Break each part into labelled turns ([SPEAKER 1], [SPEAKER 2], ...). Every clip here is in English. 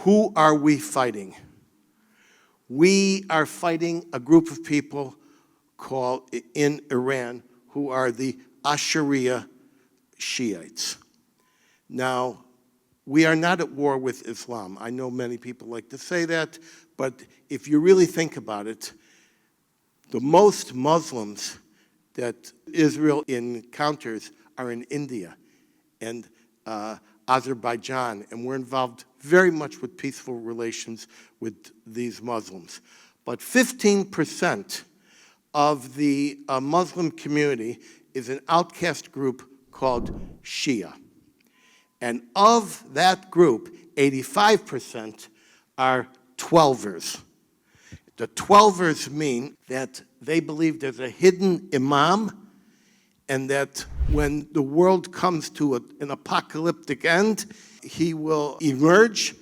[SPEAKER 1] Who are we fighting? We are fighting a group of people called in Iran who are the Ashariya Shiites. Now, we are not at war with Islam. I know many people like to say that, but if you really think about it, the most Muslims that Israel encounters are in India and Azerbaijan, and we're involved very much with peaceful relations with these Muslims. But 15% of the Muslim community is an outcast group called Shia. And of that group, 85% are Twelvers. The Twelvers mean that they believe there's a hidden imam, and that when the world comes to an apocalyptic end, he will emerge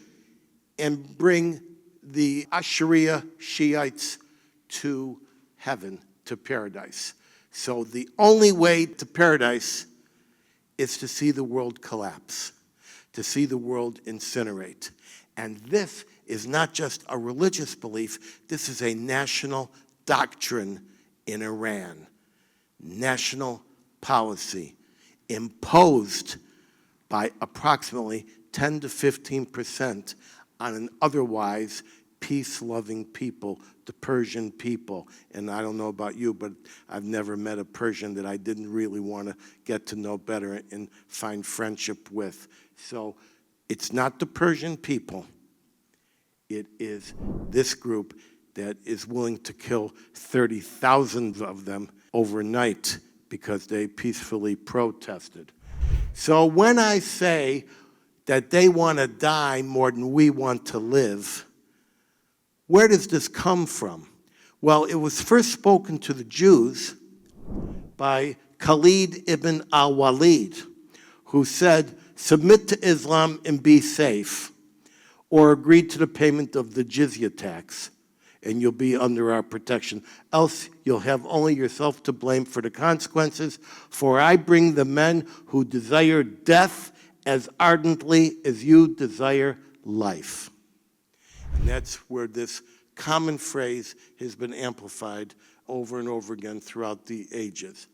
[SPEAKER 1] and bring the Ashariya Shiites to heaven, to paradise. So the only way to paradise is to see the world collapse, to see the world incinerate. And this is not just a religious belief, this is a national doctrine in Iran, national policy imposed by approximately 10 to 15% on an otherwise peace-loving people, the Persian people. And I don't know about you, but I've never met a Persian that I didn't really want to get to know better and find friendship with. So it's not the Persian people. It is this group that is willing to kill 30,000 of them overnight because they peacefully protested. So when I say that they want to die more than we want to live, where does this come from? Well, it was first spoken to the Jews by Khalid ibn al-Walid, who said, "Submit to Islam and be safe, or agree to the payment of the jizya tax, and you'll be under our protection. Else you'll have only yourself to blame for the consequences. For I bring the men who desire death as ardently as you desire life." And that's where this common phrase has been amplified over and over again throughout the ages.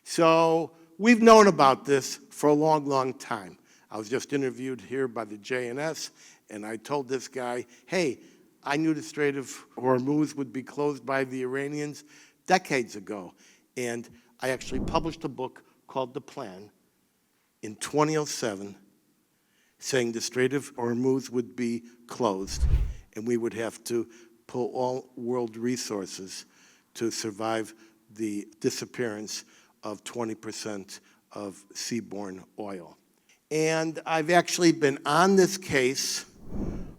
[SPEAKER 1] So we've known about this for a long, long time. I was just interviewed here by the JNS, and I told this guy, hey, I knew the Strait of Hormuz would be closed by the Iranians decades ago. And I actually published a book called The Plan in 2007, saying the Strait of Hormuz would be closed, and we would have to pull all world resources to survive the disappearance of 20% of seaborne oil. And I've actually been on this case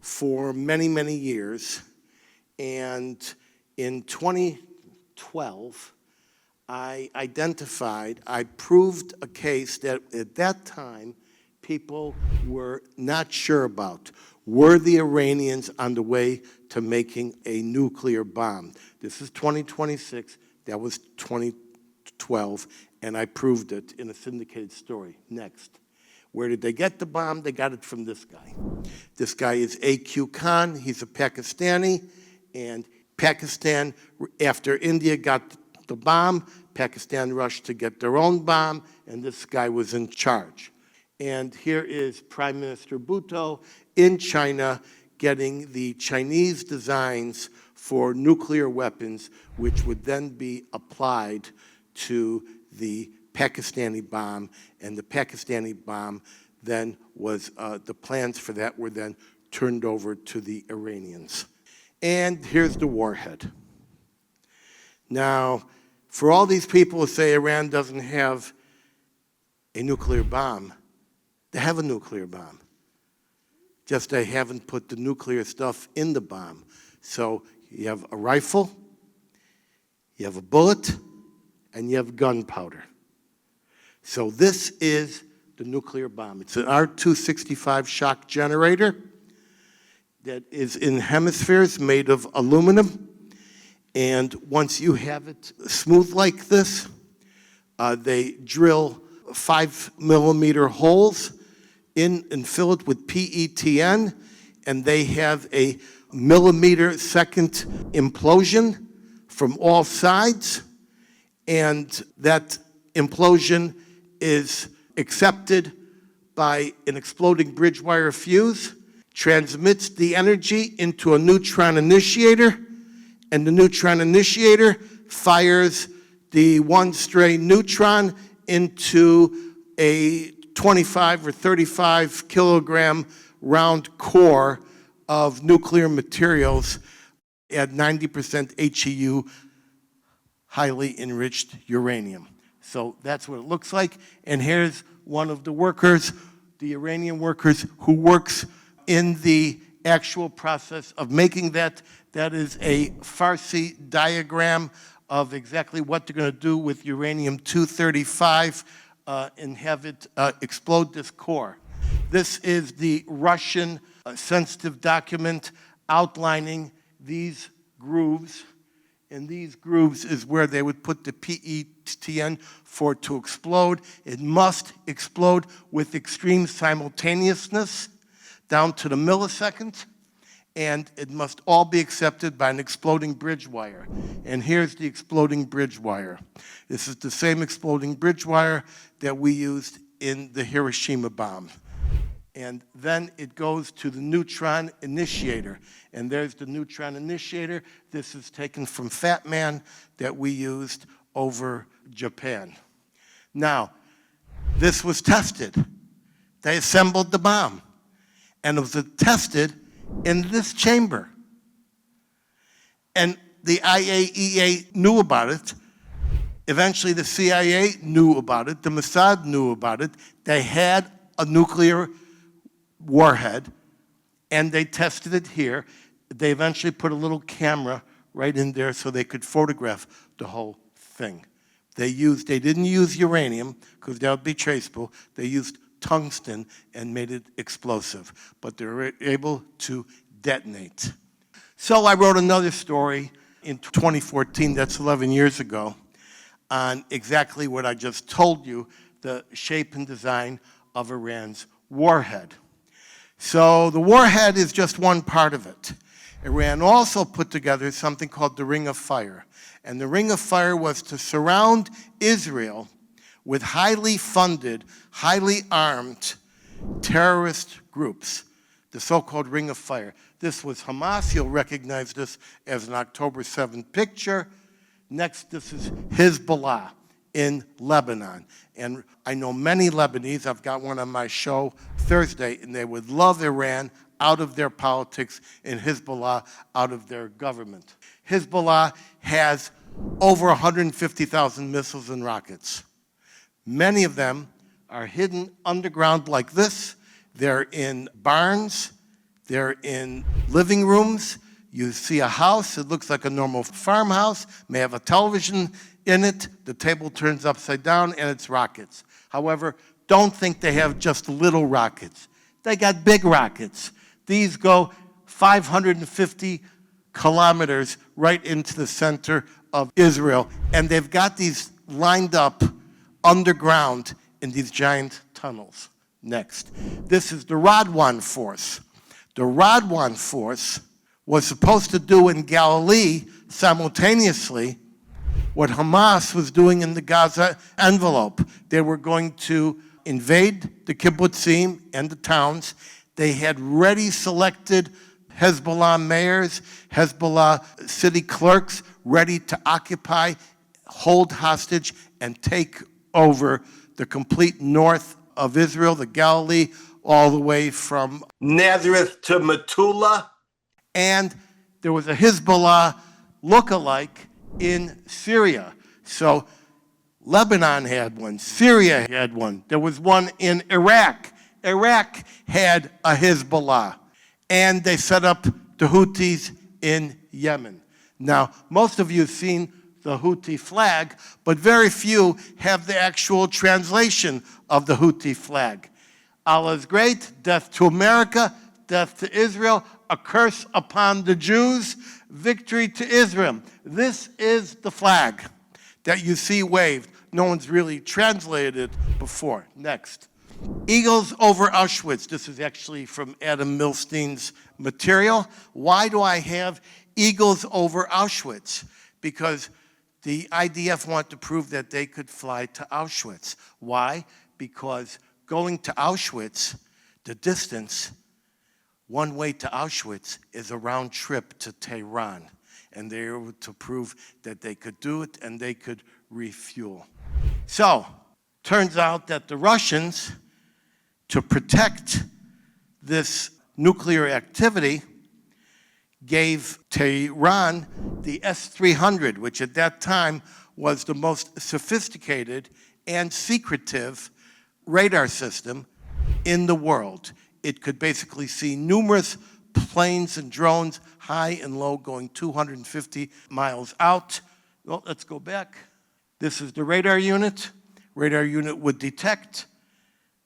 [SPEAKER 1] for many, many years. And in 2012, I proved a case that at that time people were not sure about. Were the Iranians on the way to making a nuclear bomb? This is 2026, that was 2012, and I proved it in a syndicated story. Next. Where did they get the bomb? They got it from this guy. This guy is A.Q. Khan. He's a Pakistani, and Pakistan, after India got the bomb, Pakistan rushed to get their own bomb, and this guy was in charge. And here is Prime Minister Bhutto in China getting the Chinese designs for nuclear weapons, which would then be applied to the Pakistani bomb, and the Pakistani bomb then was, the plans for that were then turned over to the Iranians. And here's the warhead. Now, for all these people who say Iran doesn't have a nuclear bomb, they have a nuclear bomb. Just they haven't put the nuclear stuff in the bomb. So you have a rifle, you have a bullet, and you have gunpowder. So this is the nuclear bomb. It's an R-265 shock generator that is in hemispheres made of aluminum. And once you have it smooth like this, they drill 5 millimeter holes in and fill it with PETN, and they have a millimeter-second implosion from all sides, and that implosion is accepted by an exploding bridge wire fuse, transmits the energy into a neutron initiator, and the neutron initiator fires the one stray neutron into a 25 or 35 kilogram round core of nuclear materials at 90% HEU, highly enriched uranium. So that's what it looks like. And here's one of the workers, the Iranian workers, who works in the actual process of making that. That is a Farsi diagram of exactly what they're going to do with uranium-235 and have it explode this core. This is the Russian sensitive document outlining these grooves. And these grooves is where they would put the PETN for it to explode. It must explode with extreme simultaneousness down to the millisecond, and it must all be accepted by an exploding bridge wire. And here's the exploding bridge wire. This is the same exploding bridge wire that we used in the Hiroshima bomb. And then it goes to the neutron initiator. And there's the neutron initiator. This is taken from Fat Man that we used over Japan. Now, this was tested. They assembled the bomb. And it was tested in this chamber. And the IAEA knew about it. Eventually, the CIA knew about it. The Mossad knew about it. They had a nuclear warhead, and they tested it here. They eventually put a little camera right in there so they could photograph the whole thing. They didn't use uranium, because that would be traceable. They used tungsten and made it explosive, but they were able to detonate. So I wrote another story in 2014, that's 11 years ago, on exactly what I just told you, the shape and design of Iran's warhead. So the warhead is just one part of it. Iran also put together something called the Ring of Fire. And the Ring of Fire was to surround Israel with highly funded, highly armed terrorist groups, the so-called Ring of Fire. This was Hamas. You'll recognize this as an October 7th picture. Next, this is Hezbollah in Lebanon. And I know many Lebanese, I've got one on my show Thursday, and they would love Iran out of their politics and Hezbollah out of their government. Hezbollah has over 150,000 missiles and rockets. Many of them are hidden underground like this. They're in barns, they're in living rooms. You see a house, it looks like a normal farmhouse, may have a television in it, the table turns upside down, and it's rockets. However, don't think they have just little rockets. They got big rockets. These go 550 kilometers right into the center of Israel, and they've got these lined up underground in these giant tunnels. Next, this is the Radwan Force. The Radwan Force was supposed to do in Galilee simultaneously what Hamas was doing in the Gaza envelope. They were going to invade the kibbutzim and the towns. They had ready selected Hezbollah mayors, Hezbollah city clerks ready to occupy, hold hostage, and take over the complete north of Israel, the Galilee, all the way from Nazareth to Metula. And there was a Hezbollah look-alike in Syria. So Lebanon had one, Syria had one. There was one in Iraq. Iraq had a Hezbollah. And they set up the Houthis in Yemen. Now, most of you have seen the Houthi flag, but very few have the actual translation of the Houthi flag. Allah is great, death to America, death to Israel, a curse upon the Jews, victory to Israel. This is the flag that you see waved. No one's really translated it before. Next. Eagles over Auschwitz. This is actually from Adam Milstein's material. Why do I have eagles over Auschwitz? Because the IDF want to prove that they could fly to Auschwitz. Why? Because going to Auschwitz, the distance, one way to Auschwitz is a round trip to Tehran. And they were able to prove that they could do it and they could refuel. So, turns out that the Russians, to protect this nuclear activity, gave Tehran the S-300, which at that time was the most sophisticated and secretive radar system in the world. It could basically see numerous planes and drones, high and low, going 250 miles out. Well, let's go back. This is the radar unit. Radar unit would detect.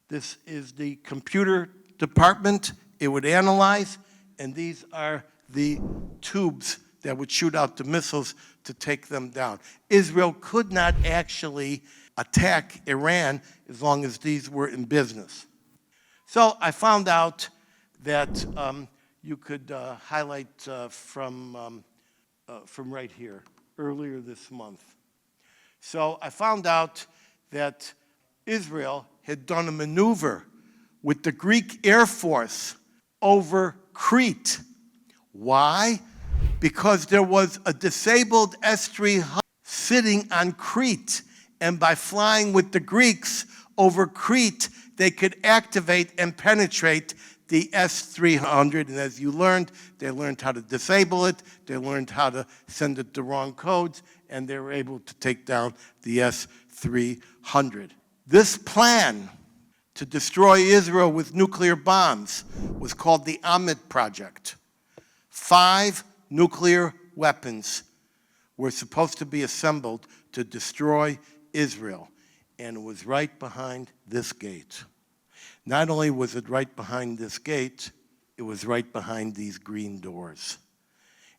[SPEAKER 1] This is the computer department. It would analyze, and these are the tubes that would shoot out the missiles to take them down. Israel could not actually attack Iran as long as these were in business. So I found out that you could highlight from right here, earlier this month. So I found out that Israel had done a maneuver with the Greek Air Force over Crete. Why? Because there was a disabled S-300 sitting on Crete, and by flying with the Greeks over Crete, they could activate and penetrate the S-300, and as you learned, they learned how to disable it, they learned how to send it the wrong codes, and they were able to take down the S-300. This plan to destroy Israel with nuclear bombs was called the Ahmed Project. 5 nuclear weapons were supposed to be assembled to destroy Israel, and it was right behind this gate. Not only was it right behind this gate, it was right behind these green doors.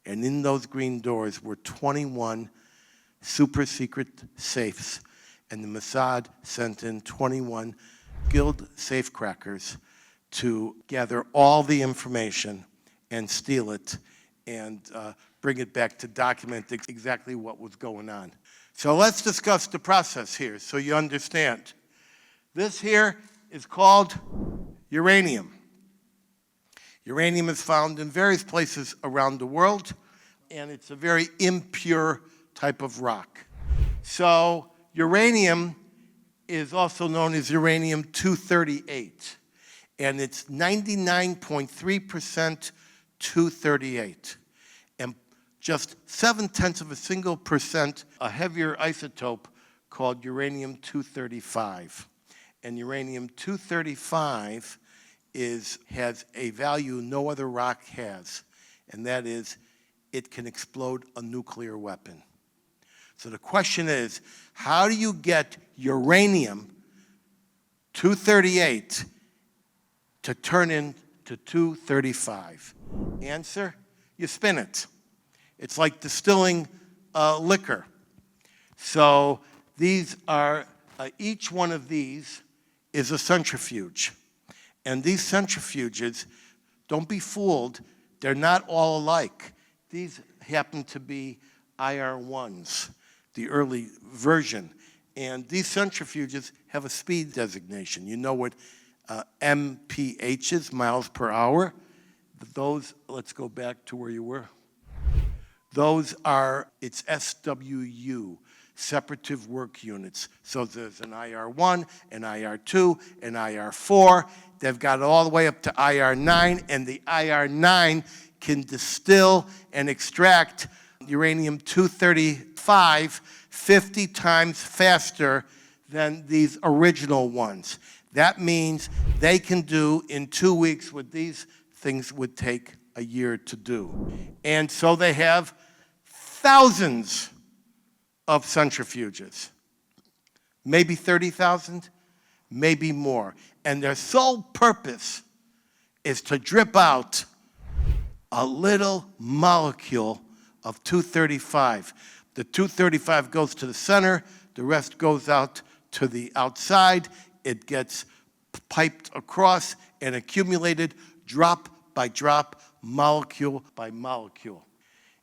[SPEAKER 1] And in those green doors were 21 super secret safes, and the Mossad sent in 21 skilled safecrackers to gather all the information and steal it and bring it back to document exactly what was going on. So let's discuss the process here so you understand. This here is called uranium. Uranium is found in various places around the world, and it's a very impure type of rock. So uranium is also known as uranium-238, and it's 99.3% 238, and just 0.7% a heavier isotope called uranium-235. And uranium-235 has a value no other rock has, and that is it can explode a nuclear weapon. So the question is, how do you get uranium-238 to turn into 235? Answer, you spin it. It's like distilling liquor. So these are, each one of these is a centrifuge. And these centrifuges, don't be fooled, they're not all alike. These happen to be IR1s, the early version. And these centrifuges have a speed designation. You know what MPH is, miles per hour? Those, let's go back to where you were. Those are, it's SWU, separative work units. So there's an IR1, an IR2, an IR4. They've got it all the way up to IR9, and the IR9 can distill and extract uranium-235 50 times faster than these original ones. That means they can do in 2 weeks what these things would take a year to do. And so they have thousands of centrifuges, maybe 30,000, maybe more. And their sole purpose is to drip out a little molecule of 235. The 235 goes to the center, the rest goes out to the outside. It gets piped across and accumulated drop by drop, molecule by molecule.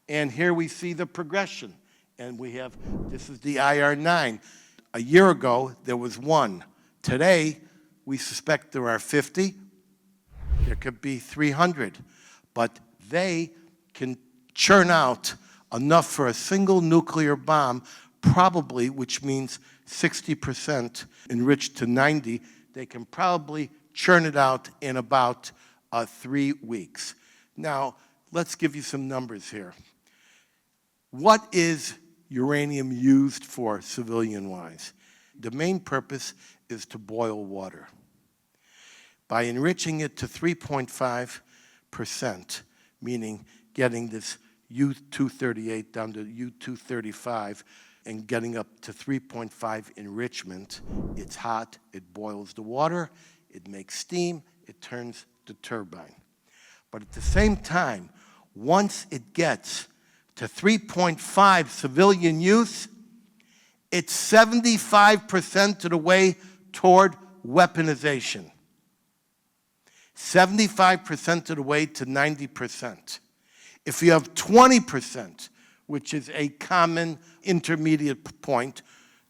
[SPEAKER 1] And here we see the progression. And we have, this is the IR9. A year ago, there was 1. Today, we suspect there are 50. There could be 300. But they can churn out enough for a single nuclear bomb, probably, which means 60% enriched to 90. They can probably churn it out in about 3 weeks. Now, let's give you some numbers here. What is uranium used for civilian-wise? The main purpose is to boil water. By enriching it to 3.5%, meaning getting this U-238 down to U-235 and getting up to 3.5 enrichment, it's hot, it boils the water, it makes steam, it turns the turbine. But at the same time, once it gets to 3.5 civilian use, it's 75% of the way toward weaponization. 75% of the way to 90%. If you have 20%, which is a common intermediate point,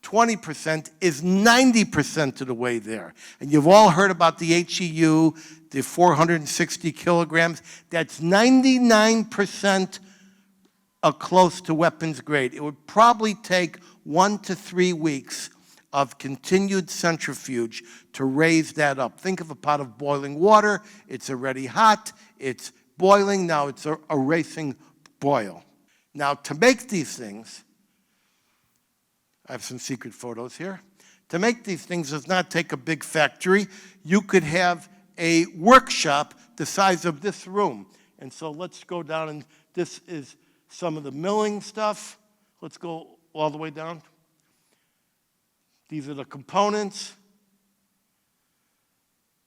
[SPEAKER 1] 20% is 90% of the way there. And you've all heard about the HEU, the 460 kilograms. That's 99% close to weapons grade. It would probably take 1 to 3 weeks of continued centrifuge to raise that up. Think of a pot of boiling water. It's already hot. It's boiling. Now it's a racing boil. Now, to make these things, I have some secret photos here. To make these things does not take a big factory. You could have a workshop the size of this room. And so let's go down, and this is some of the milling stuff. Let's go all the way down. These are the components.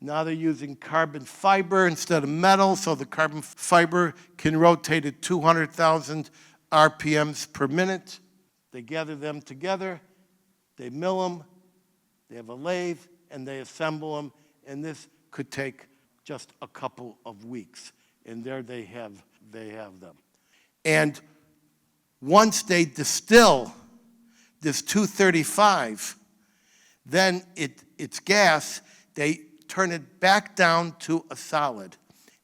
[SPEAKER 1] Now they're using carbon fiber instead of metal, so the carbon fiber can rotate at 200,000 RPMs per minute. They gather them together, they mill them, they have a lathe, and they assemble them, and this could take just a couple of weeks. And there they have them. And once they distill this 235, then it's gas, they turn it back down to a solid.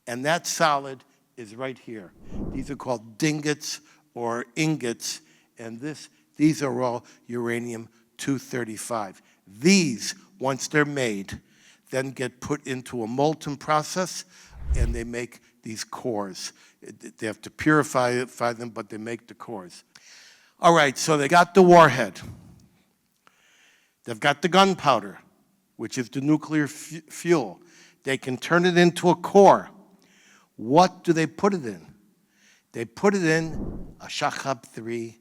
[SPEAKER 1] And that solid is right here. These are called dingates or ingots, and these are all uranium-235. These, once they're made, then get put into a molten process, and they make these cores. They have to purify them, but they make the cores. All right, so they got the warhead. They've got the gunpowder, which is the nuclear fuel. They can turn it into a core. What do they put it in? They put it in a Shahab-3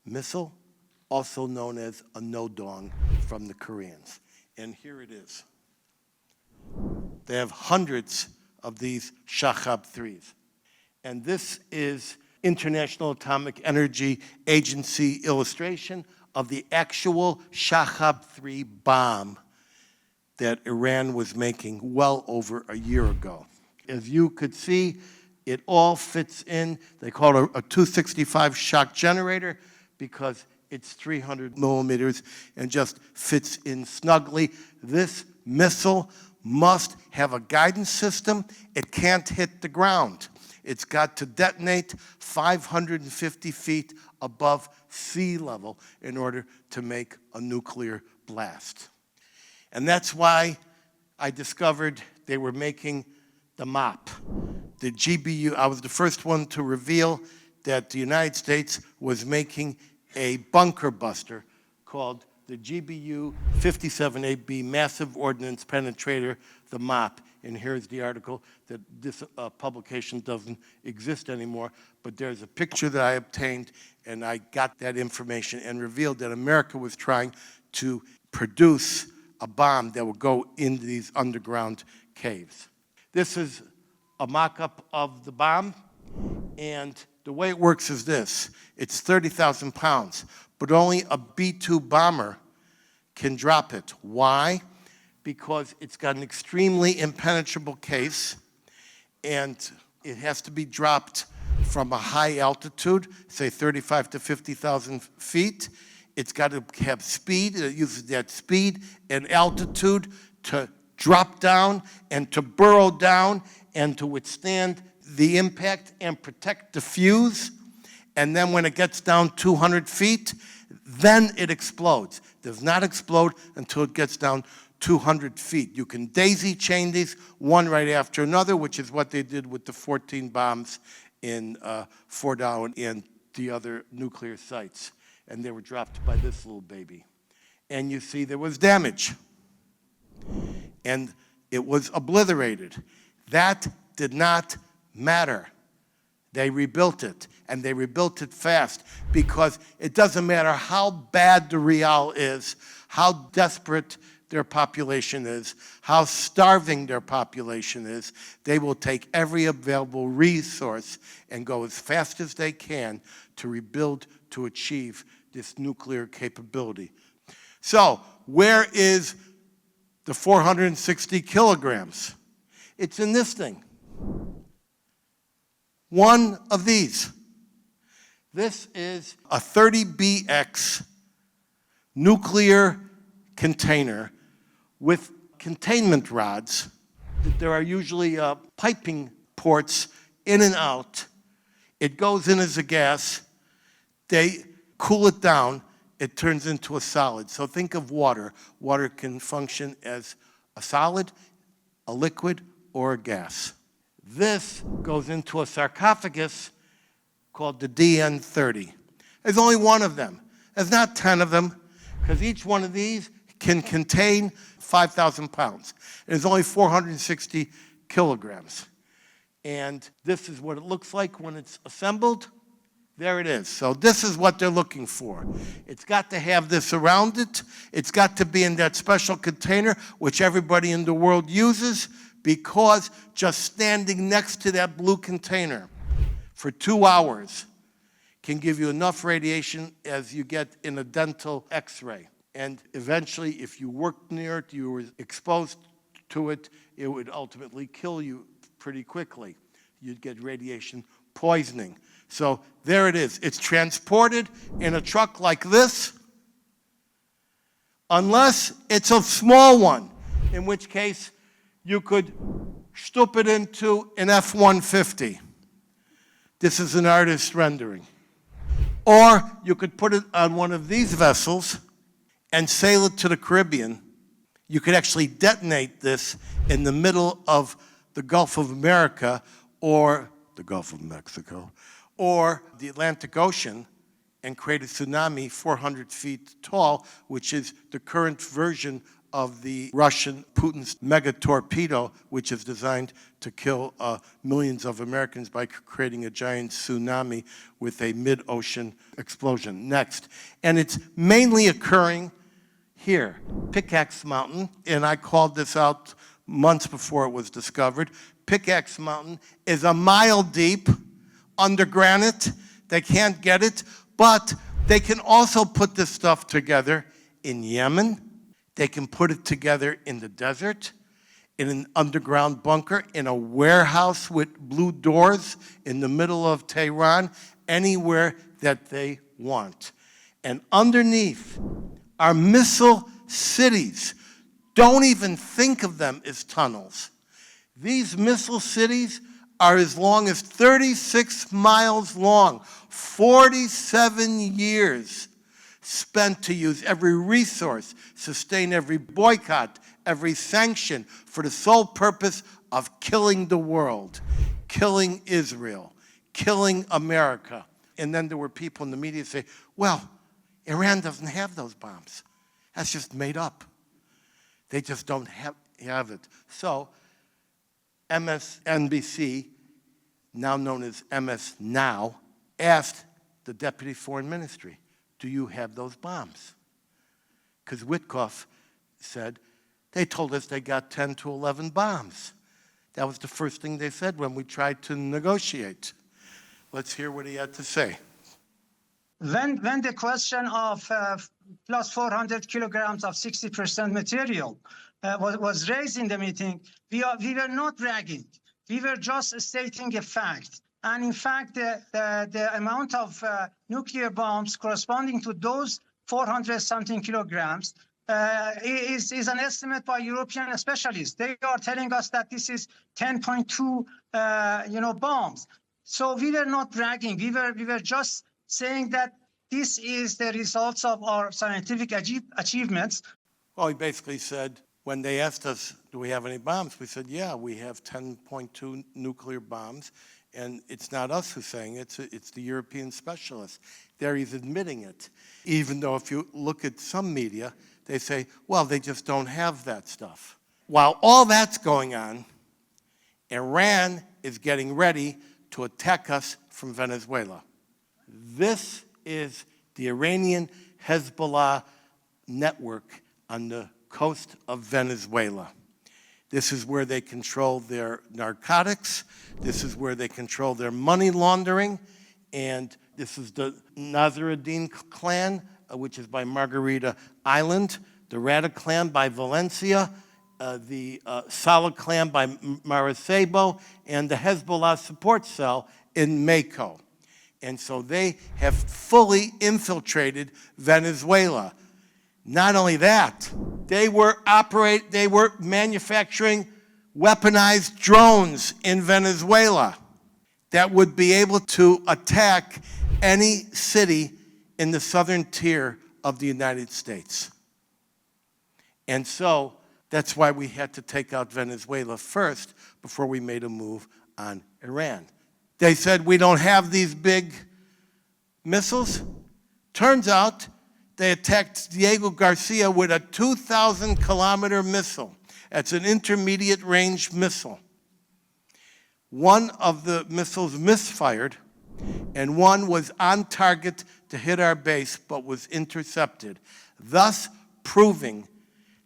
[SPEAKER 1] missile, also known as a Nodong from the Koreans. And here it is. They have hundreds of these Shahab-3s. And this is International Atomic Energy Agency illustration of the actual Shahab-3 bomb that Iran was making well over a year ago. As you could see, it all fits in. They call it a 265 shock generator because it's 300 millimeters and just fits in snugly. This missile must have a guidance system. It can't hit the ground. It's got to detonate 550 feet above sea level in order to make a nuclear blast. And that's why I discovered they were making the MOP, the GBU. I was the first one to reveal that the United States was making a bunker buster called the GBU 57AB Massive Ordnance Penetrator, the MOP. And here's the article that this publication doesn't exist anymore, but there's a picture that I obtained, and I got that information and revealed that America was trying to produce a bomb that would go into these underground caves. This is a mock-up of the bomb, and the way it works is this. It's 30,000 pounds, but only a B-2 bomber can drop it. Why? because it's got an extremely impenetrable case, and it has to be dropped from a high altitude, say 35 to 50,000 feet. It's got to have speed. It uses that speed and altitude to drop down and to burrow down and to withstand the impact and protect the fuse. And then when it gets down 200 feet, then it explodes. It does not explode until it gets down 200 feet. You can daisy chain these one right after another, which is what they did with the 14 bombs in Fordow and the other nuclear sites. And they were dropped by this little baby. And you see there was damage. And it was obliterated. That did not matter. They rebuilt it, and they rebuilt it fast, because it doesn't matter how bad the Real is, how desperate their population is, how starving their population is, they will take every available resource and go as fast as they can to rebuild, to achieve this nuclear capability. So, where is the 460 kilograms? It's in this thing. One of these. This is a 30BX nuclear container with containment rods. There are usually piping ports in and out. It goes in as a gas. They cool it down. It turns into a solid. So think of water. Water can function as a solid, a liquid, or a gas. This goes into a sarcophagus called the DN30. There's only one of them. There's not 10 of them, because each one of these can contain 5,000 pounds. There's only 460 kilograms. And this is what it looks like when it's assembled. There it is. So this is what they're looking for. It's got to have this around it. It's got to be in that special container, which everybody in the world uses, because just standing next to that blue container for 2 hours can give you enough radiation as you get in a dental x-ray. And eventually, if you worked near it, you were exposed to it, it would ultimately kill you pretty quickly. You'd get radiation poisoning. So there it is. It's transported in a truck like this, unless it's a small one, in which case you could stoop it into an F-150. This is an artist's rendering. Or you could put it on one of these vessels and sail it to the Caribbean. You could actually detonate this in the middle of the Gulf of America or the Gulf of Mexico or the Atlantic Ocean and create a tsunami 400 feet tall, which is the current version of the Russian Putin's mega torpedo, which is designed to kill millions of Americans by creating a giant tsunami with a mid-ocean explosion. Next. And it's mainly occurring here, Pickaxe Mountain, and I called this out months before it was discovered. Pickaxe Mountain is a mile deep under granite. They can't get it, but they can also put this stuff together in Yemen. They can put it together in the desert, in an underground bunker, in a warehouse with blue doors in the middle of Tehran, anywhere that they want. And underneath are missile cities. Don't even think of them as tunnels. These missile cities are as long as 36 miles long, 47 years spent to use every resource, sustain every boycott, every sanction for the sole purpose of killing the world, killing Israel, killing America. And then there were people in the media say, well, Iran doesn't have those bombs. That's just made up. They just don't have it. So MSNBC, now known as MS Now, asked the Deputy Foreign Ministry, do you have those bombs? Because Witkoff said, they told us they got 10 to 11 bombs. That was the first thing they said when we tried to negotiate. Let's hear what he had to say.
[SPEAKER 2] When the question of plus 400 kilograms of 60% material was raised in the meeting, we were not bragging. We were just stating a fact. And in fact, the amount of nuclear bombs corresponding to those 400 something kilograms is an estimate by European specialists. They are telling us that this is 10.2, bombs. So we were not bragging. We were just saying that this is the results of our scientific achievements.
[SPEAKER 1] Well, he basically said, when they asked us, do we have any bombs? We said, yeah, we have 10.2 nuclear bombs. And it's not us who's saying it, it's the European specialists. There he's admitting it. Even though if you look at some media, they say, well, they just don't have that stuff. While all that's going on, Iran is getting ready to attack us from Venezuela. This is the Iranian Hezbollah network on the coast of Venezuela. This is where they control their narcotics. This is where they control their money laundering. And this is the Nasruddin clan, which is by Margarita Island, the Rada clan by Valencia, the Salah clan by Maracaibo, and the Hezbollah support cell in Mako. And so they have fully infiltrated Venezuela. Not only that, they were manufacturing weaponized drones in Venezuela that would be able to attack any city in the southern tier of the United States. And so that's why we had to take out Venezuela first before we made a move on Iran. They said we don't have these big missiles. Turns out they attacked Diego Garcia with a 2,000-kilometer missile. That's an intermediate range missile. One of the missiles misfired, and one was on target to hit our base but was intercepted, thus proving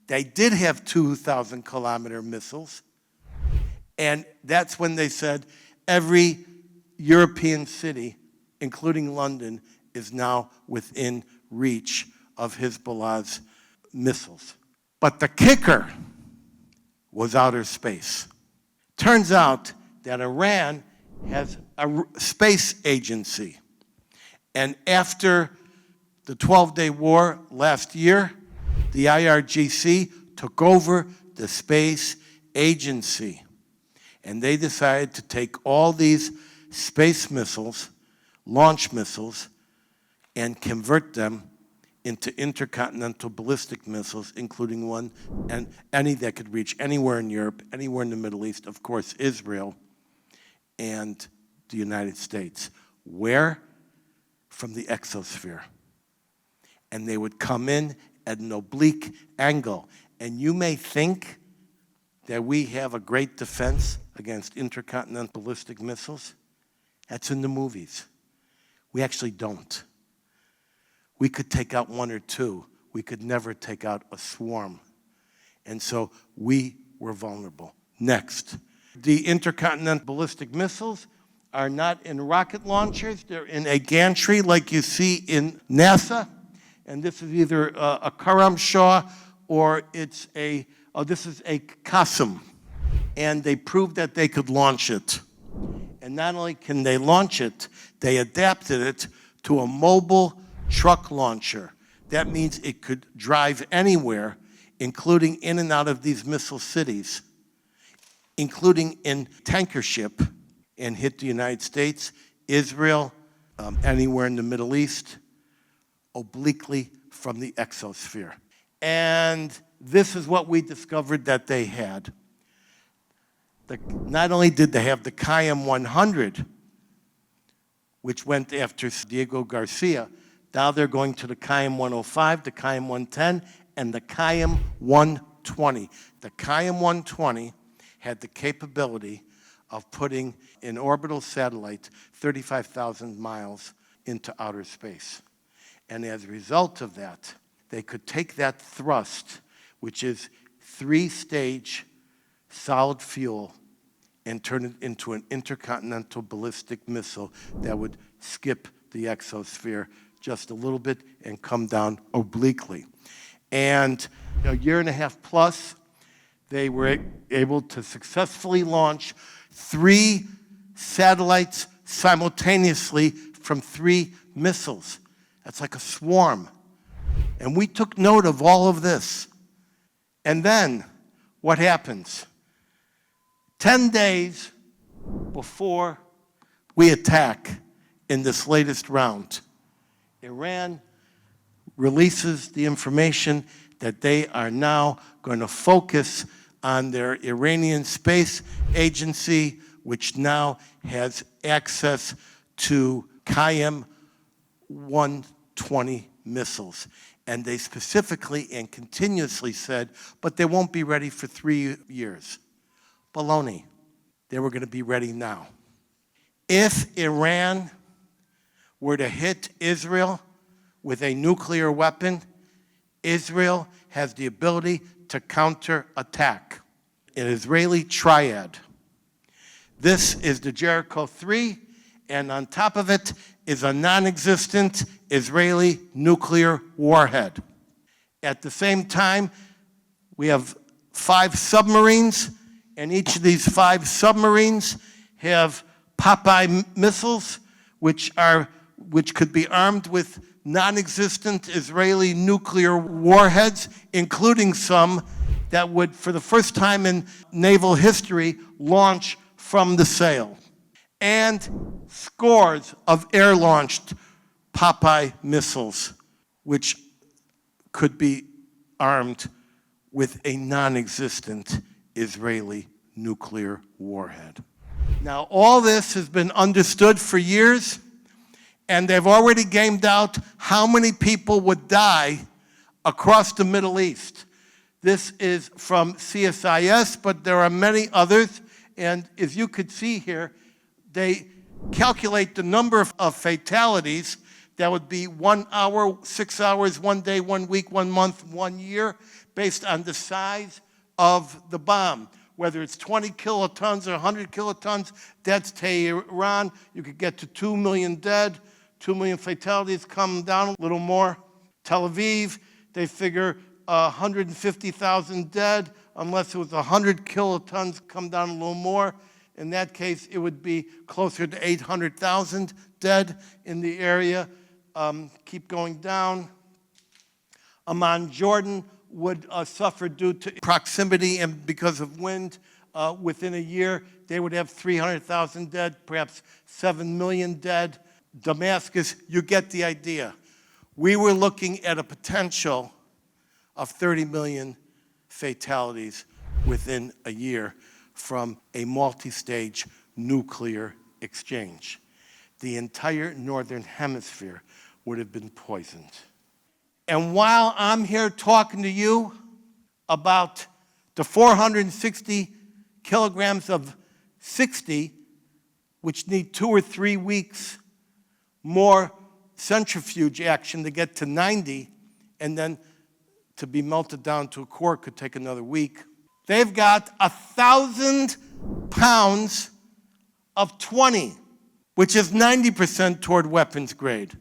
[SPEAKER 1] they did have 2,000-kilometer missiles. And that's when they said every European city, including London, is now within reach of Hezbollah's missiles. But the kicker was outer space. Turns out that Iran has a space agency. And after the 12-day war last year, the IRGC took over the space agency. And they decided to take all these space missiles, launch missiles, and convert them into intercontinental ballistic missiles, including one and any that could reach anywhere in Europe, anywhere in the Middle East, of course, Israel, and the United States. Where? From the exosphere. And they would come in at an oblique angle. And you may think that we have a great defense against intercontinental ballistic missiles. That's in the movies. We actually don't. We could take out one or two. We could never take out a swarm. And so we were vulnerable. Next. The intercontinental ballistic missiles are not in rocket launchers. They're in a gantry like you see in NASA. And this is either a Karam Shah or this is a Qasim. And they proved that they could launch it. And not only can they launch it, they adapted it to a mobile truck launcher. That means it could drive anywhere, including in and out of these missile cities, including in tanker ship, and hit the United States, Israel, anywhere in the Middle East, obliquely from the exosphere. And this is what we discovered that they had. Not only did they have the Qayyum 100, which went after Diego Garcia, now they're going to the Qayyum 105, the Qayyum 110, and the Qayyum 120. The Qayyum 120 had the capability of putting an orbital satellite 35,000 miles into outer space. And as a result of that, they could take that thrust, which is 3-stage solid fuel, and turn it into an intercontinental ballistic missile that would skip the exosphere just a little bit and come down obliquely. And a year and a half plus, they were able to successfully launch 3 satellites simultaneously from 3 missiles. That's like a swarm. And we took note of all of this. And then what happens? 10 days before we attack in this latest round, Iran releases the information that they are now going to focus on their Iranian Space Agency, which now has access to Qaem 120 missiles. And they specifically and continuously said, but they won't be ready for 3 years. Baloney. They were going to be ready now. If Iran were to hit Israel with a nuclear weapon, Israel has the ability to counterattack. An Israeli triad. This is the Jericho 3, and on top of it is a non-existent Israeli nuclear warhead. At the same time, we have 5 submarines, and each of these 5 submarines have Popeye missiles, which could be armed with non-existent Israeli nuclear warheads, including some that would, for the first time in naval history, launch from the sail. And scores of air-launched Popeye missiles, which could be armed with a non-existent Israeli nuclear warhead. Now, all this has been understood for years, and they've already gamed out how many people would die across the Middle East. This is from CSIS, but there are many others, and as you could see here, they calculate the number of fatalities. That would be 1 hour, 6 hours, 1 day, 1 week, 1 month, 1 year, based on the size of the bomb. Whether it's 20 kilotons or 100 kilotons, that's Tehran. You could get to 2 million dead, 2 million fatalities, come down a little more. Tel Aviv, they figure 150,000 dead, unless it was 100 kilotons, come down a little more. In that case, it would be closer to 800,000 dead in the area. Keep going down. Amman, Jordan would suffer due to proximity and because of wind. Within a year, they would have 300,000 dead, perhaps 7 million dead. Damascus, you get the idea. We were looking at a potential of 30 million fatalities within a year from a multi-stage nuclear exchange. The entire northern hemisphere would have been poisoned. And while I'm here talking to you about the 460 kilograms of 60, which need 2 or 3 weeks more centrifuge action to get to 90, and then to be melted down to a core could take another week. They've got 1,000 pounds of 20, which is 90% toward weapons grade.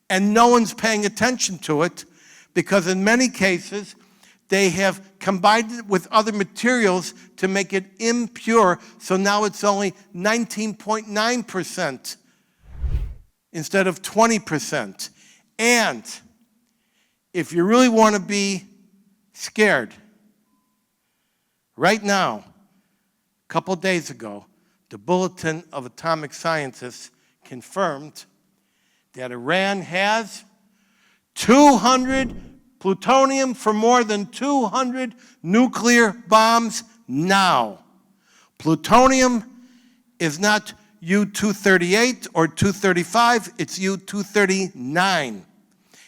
[SPEAKER 1] And no one's paying attention to it because in many cases, they have combined it with other materials to make it impure, so now it's only 19.9% instead of 20%. And if you really want to be scared, right now, a couple days ago, the Bulletin of Atomic Scientists confirmed that Iran has 200 plutonium for more than 200 nuclear bombs now. Plutonium is not U-238 or 235, it's U-239.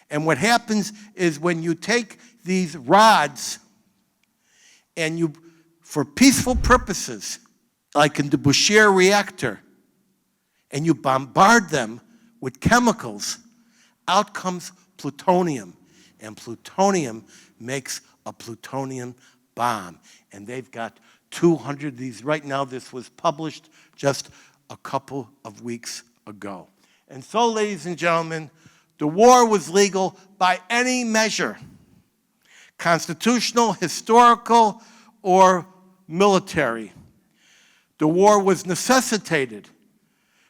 [SPEAKER 1] And what happens is when you take these rods and you, for peaceful purposes, like in the Bushehr reactor, and you bombard them with chemicals, out comes plutonium. And plutonium makes a plutonium bomb. And they've got 200 of these. Right now, this was published just a couple of weeks ago. And so, ladies and gentlemen, the war was legal by any measure, constitutional, historical, or military. The war was necessitated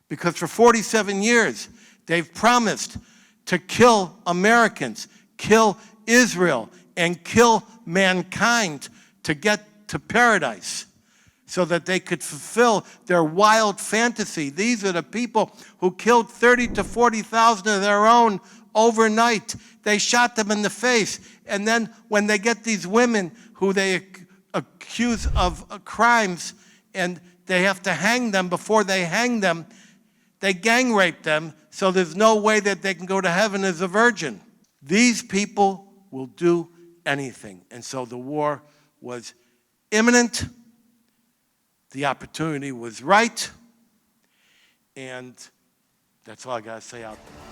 [SPEAKER 1] because for 47 years they've promised to kill Americans, kill Israel, and kill mankind to get to paradise so that they could fulfill their wild fantasy. These are the people who killed 30 to 40,000 of their own overnight. They shot them in the face. And then when they get these women who they accuse of crimes and they have to hang them, before they hang them, they gang rape them, so there's no way that they can go to heaven as a virgin. These people will do anything. And so the war was imminent. The opportunity was right. And that's all I got to say out there.